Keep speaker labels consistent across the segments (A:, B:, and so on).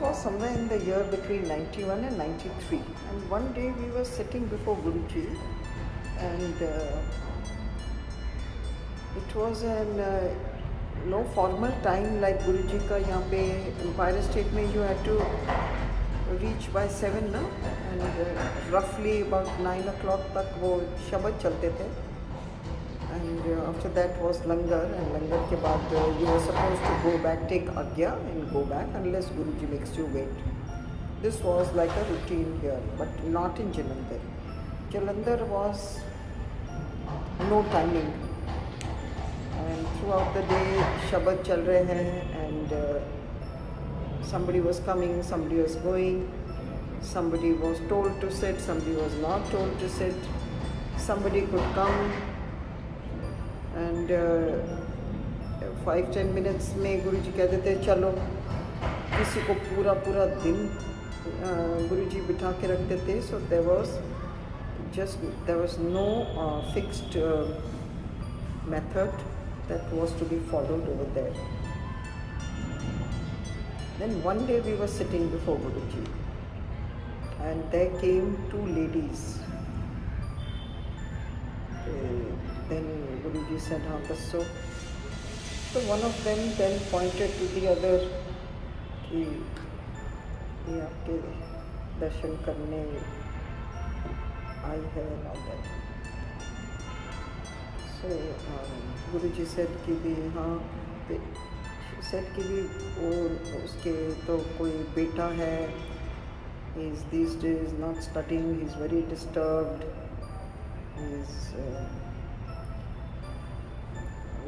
A: was somewhere in the year between 91 and 93. And one day we were sitting before Guruji, and it was an no formal time like Guruji ka yahan pe Empire State mein you had to reach by 7 na, and roughly about 9 o'clock tak wo shabad chalte the. And after that was langar, and langar ke baad you were supposed to go back, take agya and go back unless Guruji makes you wait. This was like a routine here, but not in Jalandhar. Jalandhar was no timing, and throughout the day shabad chal rahe hain, and somebody was coming, somebody was going, somebody was told to sit, somebody was not told to sit, somebody could come, and 5-10 minutes में गुरुजी कहते थे चलो. किसी को पूरा पूरा दिन गुरुजी बिठा के रखते थे. So there was no fixed method that was to be followed over there. Then one day we were sitting before Guruji, and there came two ladies. Then Guruji said, "Haan, basso." So one of them then pointed to the other कि ये आपके दर्शन करने आई है and all that. So Guruji said कि भी हाँ, she said कि भी वो उसके तो कोई बेटा है, he is these days not studying, he is very disturbed, he is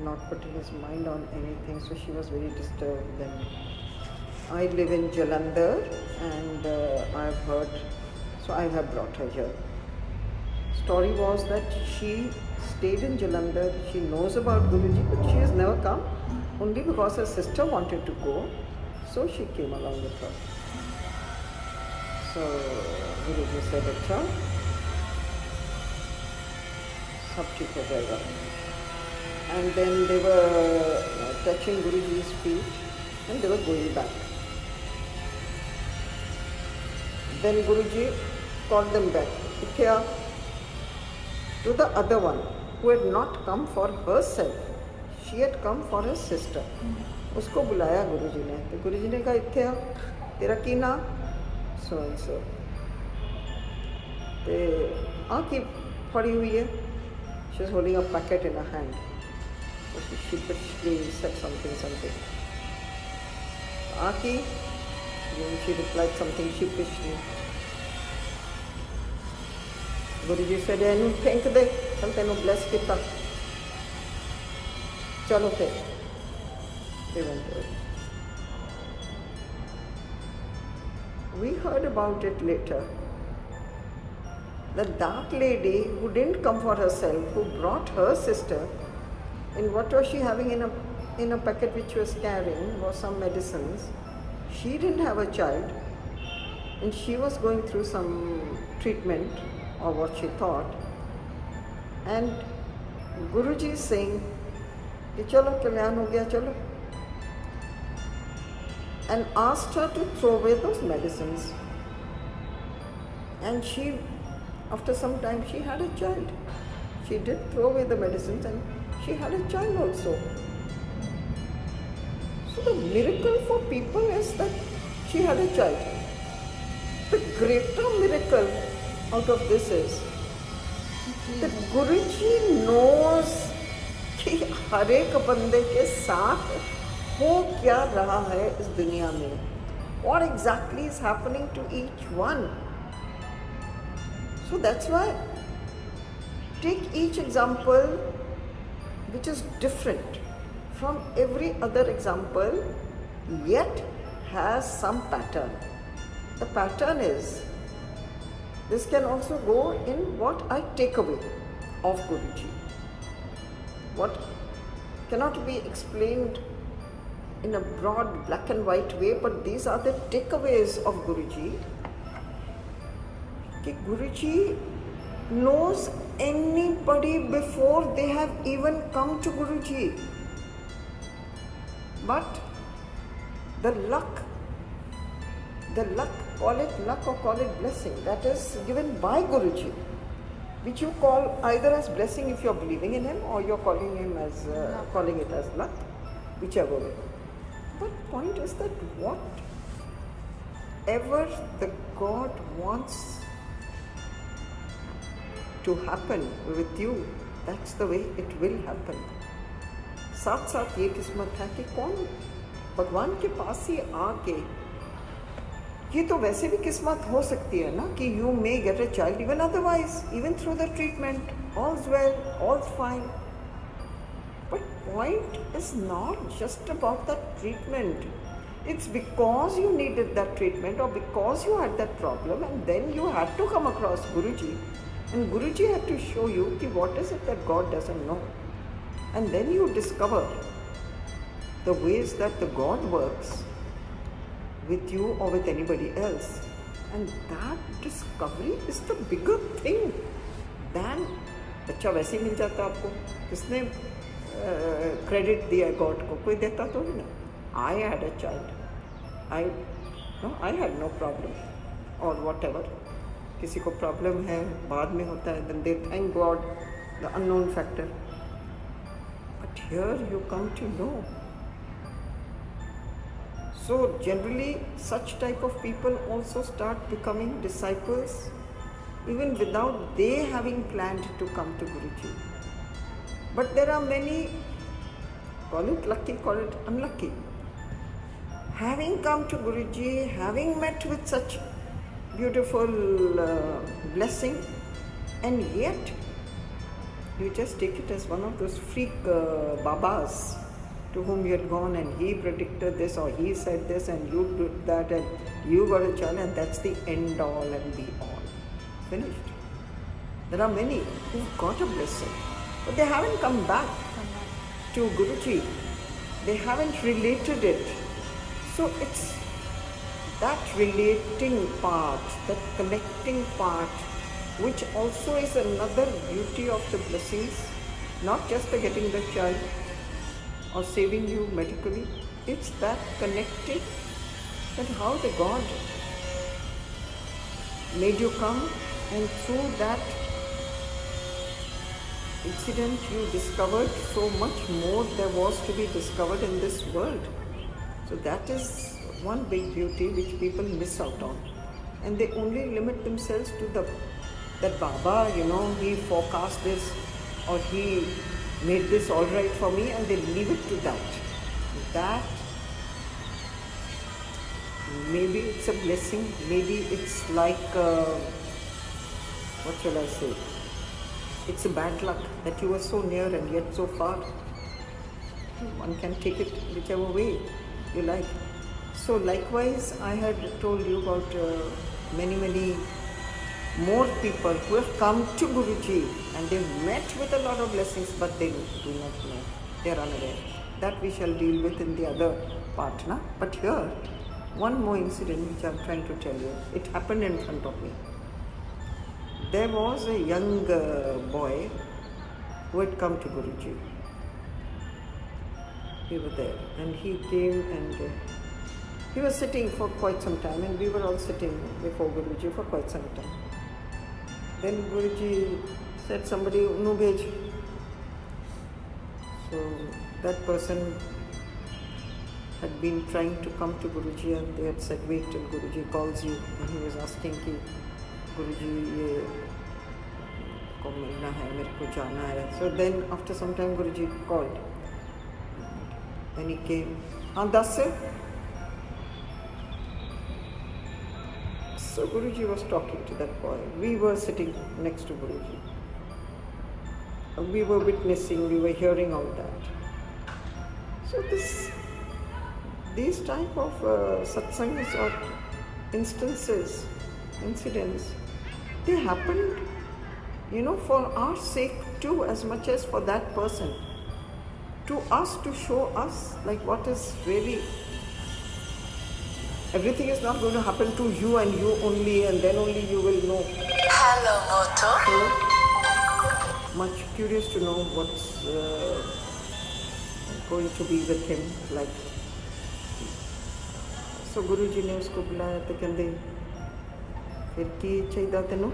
A: not putting his mind on anything, so she was very disturbed. Then I live in Jalandhar, and I've heard, so I have brought her here. Story was that she stayed in Jalandhar, she knows about Guruji, but she has never come, only because her sister wanted to go, so she came along with her. So Guruji said, "Acha, sab theek ho jayega." And then they were touching Guruji's feet, and they were going back. Then Guruji called them back. Ikya, to the other one who had not come for herself, she had come for her sister. उसको बुलाया गुरुजी ने. तो गुरुजी ने कहा, इत्या, तेरा की नाम? So and so. ते आँखी पड़ी हुई है. She was holding a packet in her hand. So she sheepishly said something. Aaki, then she replied something sheepishly. Guruji said, "Enu thank de, chal tenu bless kita. Chalo te." They went away. We heard about it later, that lady who didn't come for herself, who brought her sister, and what was she having in a packet which she was carrying was some medicines. She didn't have a child, and she was going through some treatment, or what she thought. And Guruji is saying, कि चलो कल्याण हो गया, चलो, and asked her to throw away those medicines. And she, after some time, she had a child. She did throw away the medicines, and she had a child also. So the miracle for people is that she had a child. The greater miracle out of this is that Guruji knows कि हर एक बंदे के साथ हो क्या रहा है इस दुनिया में. What exactly is happening to each one. So that's why take each example which is different from every other example, yet has some pattern. The pattern is, this can also go in what I take away of Guruji. What cannot be explained in a broad black and white way, but these are the takeaways of Guruji. कि Guruji knows anybody before they have even come to Guruji. But the luck The luck, call it luck or call it blessing, that is given by Guruji, which you call either as blessing if you're believing in him, or you're calling him as calling it as luck, whichever way. But point is that whatever the God wants to happen with you, that's the way it will happen. साथ साथ ये किस्मत है कि कौन भगवान के पास ही आके, ये तो वैसे भी किस्मत हो सकती है ना कि you may get a child even otherwise, even through the treatment, all's well, all's fine. But point is not just about that treatment. It's because you needed that treatment or because you had that problem, and then you had to come across Guruji, and Guruji had to show you कि what is it that God doesn't know. And then you discover the ways that the God works with you or with anybody else. And that discovery is the bigger thing than बच्चा वैसे ही मिल जाता आपको, किसने credit दिया God को, कोई देता तो नहीं ना. I had a child, I had no problem or whatever. किसी को प्रॉब्लम है बाद में होता है, then they thank God, the unknown factor. But here you come to know. So generally such type of people also start becoming disciples even without they having planned to come to Guruji. But there are many, call it lucky, call it unlucky, having come to Guruji, having met with such beautiful blessing, and yet you just take it as one of those freak babas to whom you had gone and he predicted this or he said this and you did that and you got a child and that's the end all and be all. Finished. There are many who've got a blessing, but they haven't come back to Guruji. They haven't related it. So it's that relating part, that connecting part, which also is another beauty of the blessings, not just the getting the child or saving you medically. It's that connecting, that how the God made you come, and through that incident you discovered so much more there was to be discovered in this world. So that is one big beauty which people miss out on, and they only limit themselves to that Baba, he forecast this or he made this all right for me, and they leave it to that. That maybe it's a blessing, maybe it's like what shall I say? It's a bad luck that you were so near and yet so far. One can take it whichever way you like. So likewise, I had told you about many more people who have come to Guruji and they've met with a lot of blessings, but they do not know. They are unaware. That we shall deal with in the other part. Na? But here, one more incident which I am trying to tell you. It happened in front of me. There was a young boy who had come to Guruji. We were there and he came and he was sitting for quite some time, and we were all sitting before Guruji for quite some time. Then Guruji said, somebody, no bhej. So that person had been trying to come to Guruji and they had said, wait till Guruji calls you. And he was asking ki, Guruji, ye ko milna hai, mere ko jana hai. So then after some time Guruji called. Then he came. Haan, das hai? So Guruji was talking to that boy. We were sitting next to Guruji. We were witnessing, we were hearing all that. So these type of satsangs or incidents, they happened, for our sake too, as much as for that person. To us, to show us like what is really. Everything is not going to happen to you and you only, and then only you will know.
B: Hello, Moto.
A: So much curious to know what's going to be with him. Like सो गुरु जी ने उसको बुलाया तो कहते फिर की चाहिए तेनों?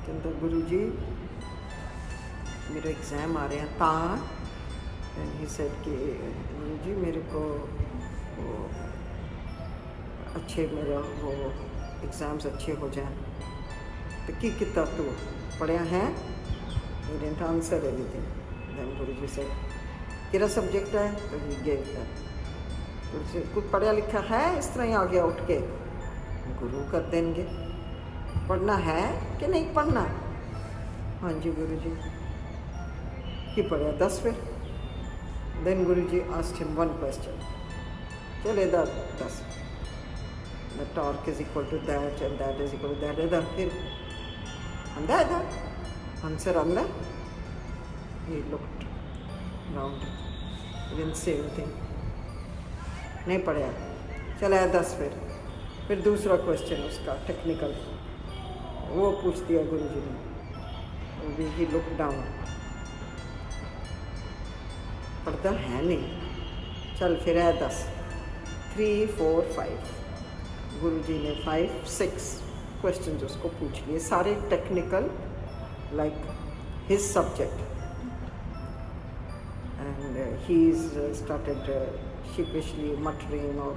A: कहता गुरु जी मेरा एग्ज़ाम आ रहे हैं एंड ही सेड कि गुरु जी मेरे को वो अच्छे मेरा वो एग्ज़ाम्स अच्छे हो जाए तो की कितना तू पढ़िया है? He didn't answer anything. Then Guruji said, तेरा सब्जेक्ट है? तो he gave that. गुरुजी कुछ पढ़ा लिखा है? इस तरह ही आ गया उठ के? गुरु कर देंगे। पढ़ना है कि नहीं पढ़ना? हाँ जी गुरुजी। कि पढ़ा 10 फिर? Then Guruji asked him one question. चले 10. The torque is equal to that and that is equal to that. फिर अंधा answer अंधा. He looked round. He didn't say anything. नहीं पढ़ा. चला 10 फिर दूसरा क्वेश्चन उसका टेक्निकल वो पूछ दिया गुरुजी ने. He looked down. पढ़ता है नहीं. चल फिर है 10. 3, 4, 5. गुरुजी ने 5, 6 क्वेश्चन उसको पूछ लिए सारे technical like his subject, and he's started sheepishly muttering or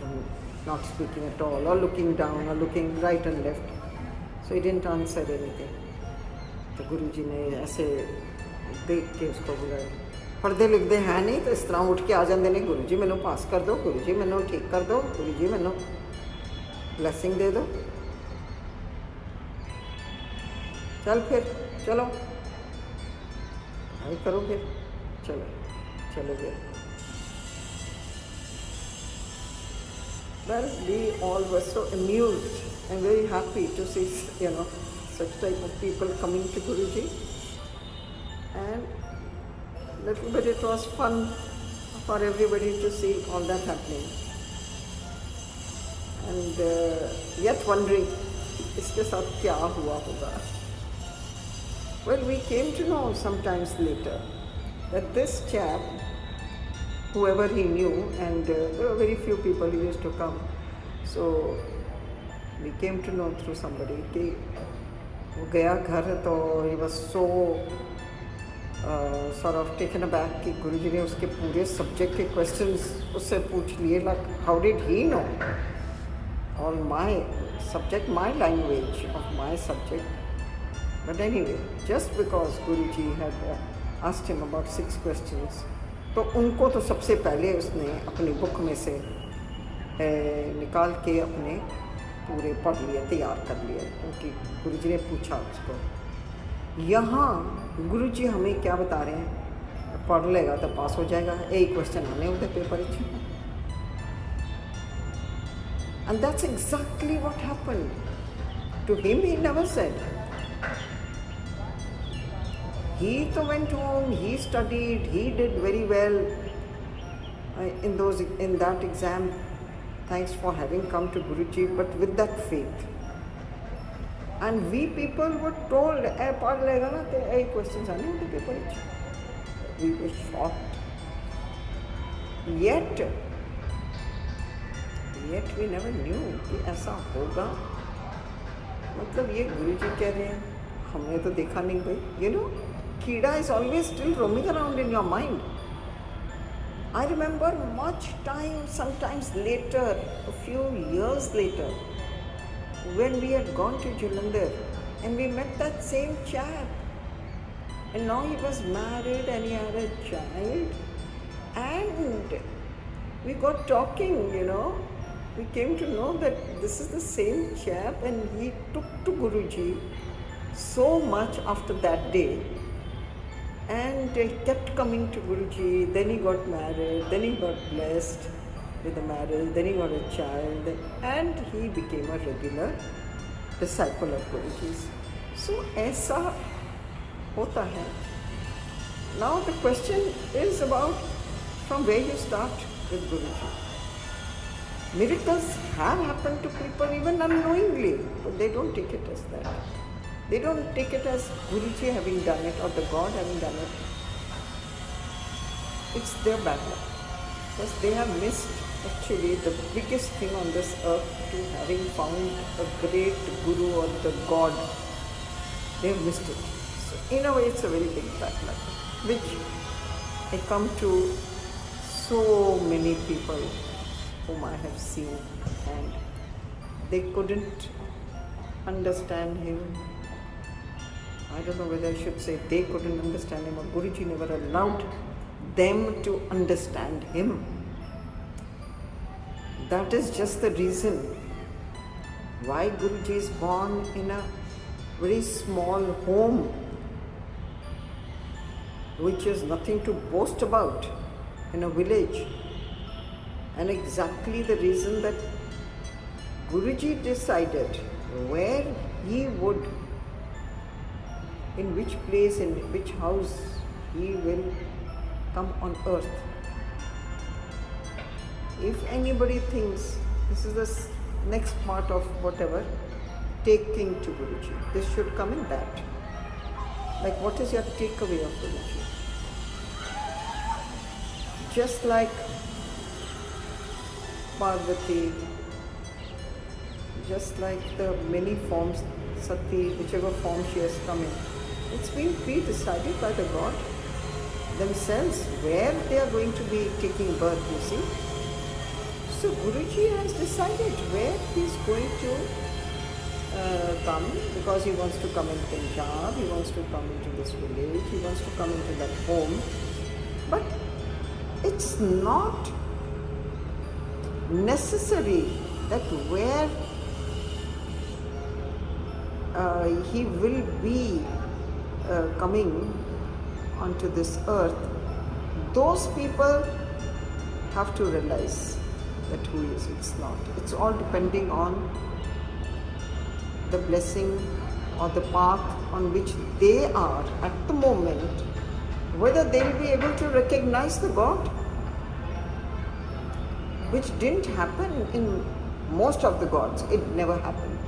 A: not speaking at all or looking down or looking right and left, so he didn't answer anything. तो गुरुजी ने ऐसे देख के उसको बुलाया. पढ़ते लिखते हैं नहीं तो इस तरह उठ के आ जाते हैं गुरुजी मैनू पास कर दो, गुरुजी मैनू ठीक कर दो, गुरुजी मैनू ब्लैसिंग दे दो. चल फिर चलो आई करो फिर चलो गए. Well, we all were so amused and very happy to see such type of people coming to Guruji, and little bit it was fun for everybody to see all that happening, and yet wondering इसके साथ क्या हुआ होगा. Well, we came to know sometimes later that this chap, whoever he knew, and there were very few people who used to come, so we came to know through somebody कि वो गया घर तो he was so sort of taken aback कि गुरुजी ने उसके पूरे subject के questions उससे पूछ लिए. Like how did he know all my subject, my language of my subject? But anyway, just because Guruji had asked him about 6 questions, तो उनको तो सबसे पहले उसने अपनी बुक में से निकाल के अपने पूरे पढ़ लिए, तैयार कर लिए, क्योंकि गुरुजी ने पूछा उसको. यहाँ गुरुजी हमें क्या बता रहे हैं? पढ़ लेगा तो पास हो जाएगा. एक क्वेश्चन आने होते पेपर च. And that's exactly what happened. To him he never said. He तो went home, he studied, he did very well in that exam. Thanks for having come to Guruji, but with that faith. And we people were told, पढ़ लेगा ना तो यही questions आने होते paper च. We were shocked. Yet we never knew कि ऐसा होगा. मतलब ये गुरुजी कह रहे हैं, हमने तो देखा नहीं भाई. Kida is always still roaming around in your mind. I remember much time, sometimes later, a few years later, when we had gone to Jalandhar and we met that same chap. And now he was married and he had a child. And we got talking, We came to know that this is the same chap, and he took to Guruji so much after that day. And he kept coming to Guruji, then he got married, then he got blessed with a marriage, then he got a child, and he became a regular disciple of Guruji's. So, ऐसा होता है. Now the question is about from where you start with Guruji. Miracles have happened to people even unknowingly, but they don't take it as that. They don't take it as Guruji having done it or the God having done it. It's their bad luck because they have missed Actually, the biggest thing on this earth to having found a great guru or the god, they've missed it. So in a way, it's a very big bad luck, which I come to so many people whom I have seen, and they couldn't understand him. I don't know whether I should say they couldn't understand him or Guruji never allowed them to understand him. That is just the reason why Guruji is born in a very small home, which is nothing to boast about, in a village. And exactly the reason that Guruji decided where he would, in which place, in which house he will come on earth. If anybody thinks this is the next part of whatever, taking to Guruji, this should come in that. Like, what is your takeaway of Guruji? Just like Parvati, just like the many forms, Sati, whichever form she has come in, it's been pre-decided by the God themselves where they are going to be taking birth, you see. So Guruji has decided where he is going to come, because he wants to come in Punjab, he wants to come into this village, he wants to come into that home. But it's not necessary that where he will be coming onto this earth, those people have to realize that who he is. It's not. It's all depending on the blessing or the path on which they are at the moment, whether they'll be able to recognize the God, which didn't happen in most of the gods. It never happened.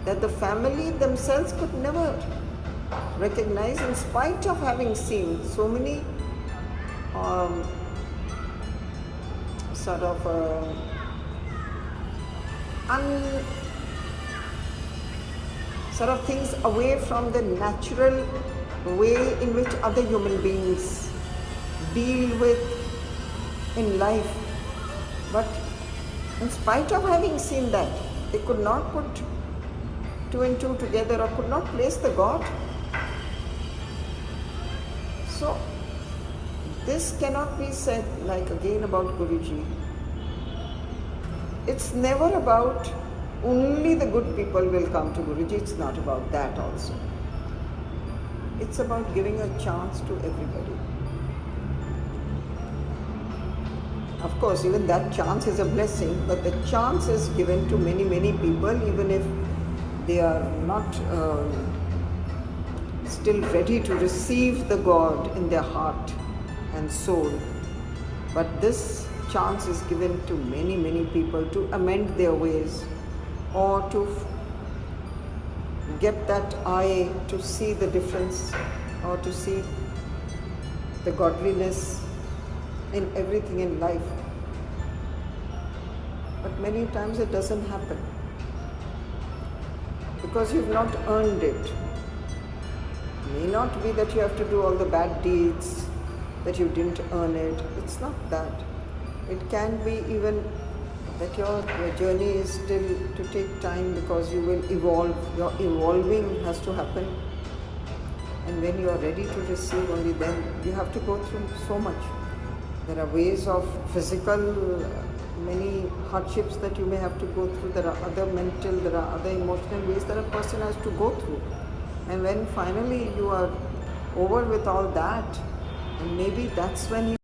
A: That the family themselves could never recognize, in spite of having seen so many sort of things away from the natural way in which other human beings deal with in life. But in spite of having seen that, they could not put two and two together, or could not place the God. So this cannot be said like again about Guruji. It's never about only the good people will come to Guruji. It's not about that also. It's about giving a chance to everybody. Of course, even that chance is a blessing, but the chance is given to many, many people, even if they are not still ready to receive the God in their heart and soul. But this chance is given to many, many people to amend their ways, or to get that eye to see the difference, or to see the godliness in everything in life. But many times it doesn't happen, because you've not earned it. It may not be that you have to do all the bad deeds, that you didn't earn it. It's not that. It can be even that your journey is still to take time, because you will evolve. Your evolving has to happen. And when you are ready to receive, only then you have to go through so much. There are ways of physical, many hardships that you may have to go through. There are other mental, there are other emotional ways that a person has to go through. And when finally you are over with all that, and maybe that's when